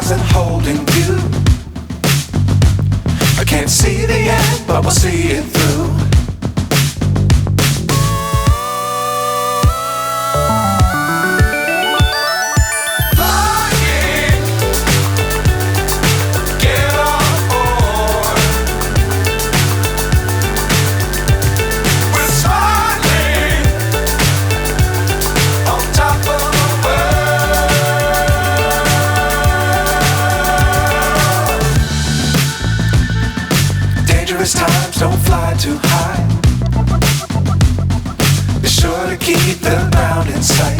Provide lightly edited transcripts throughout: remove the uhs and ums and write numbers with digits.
stars and holding you. I can't see the end, but we'll see it through. Times don't fly too high. Be sure to keep the ground in sight.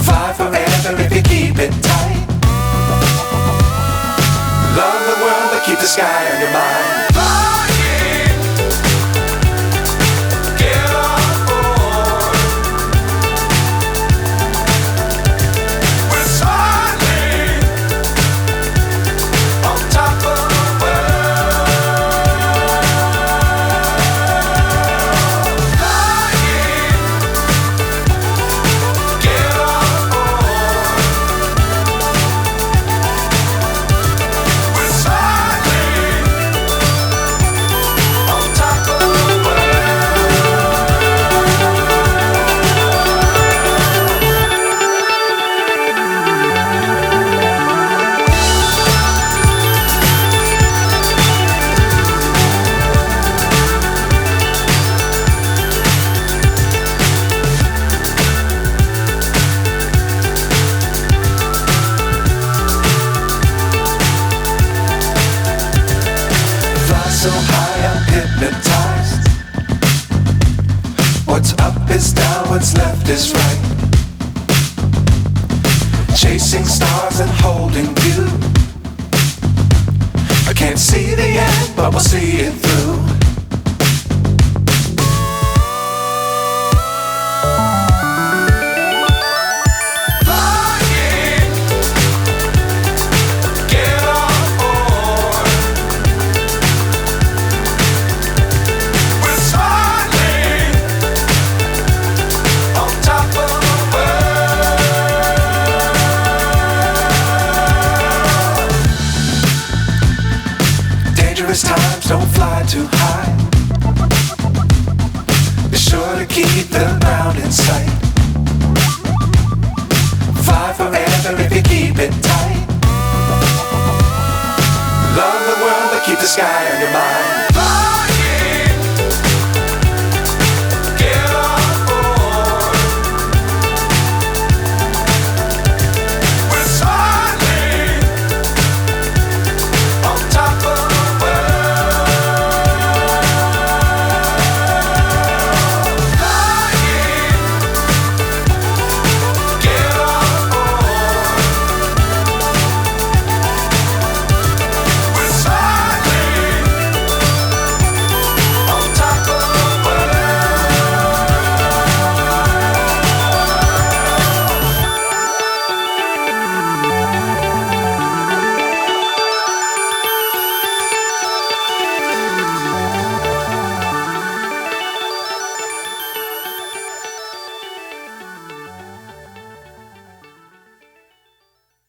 Fly forever if you keep it tight. Love the world but keep the sky on your mind. So high I'm hypnotized. What's up is down, what's left is right. Chasing stars and holding you. I can't see the end, but we'll see it through. Times don't fly too high. Be sure to keep the ground in sight. Fly forever if you keep it tight. Love the world but keep the sky on your mind.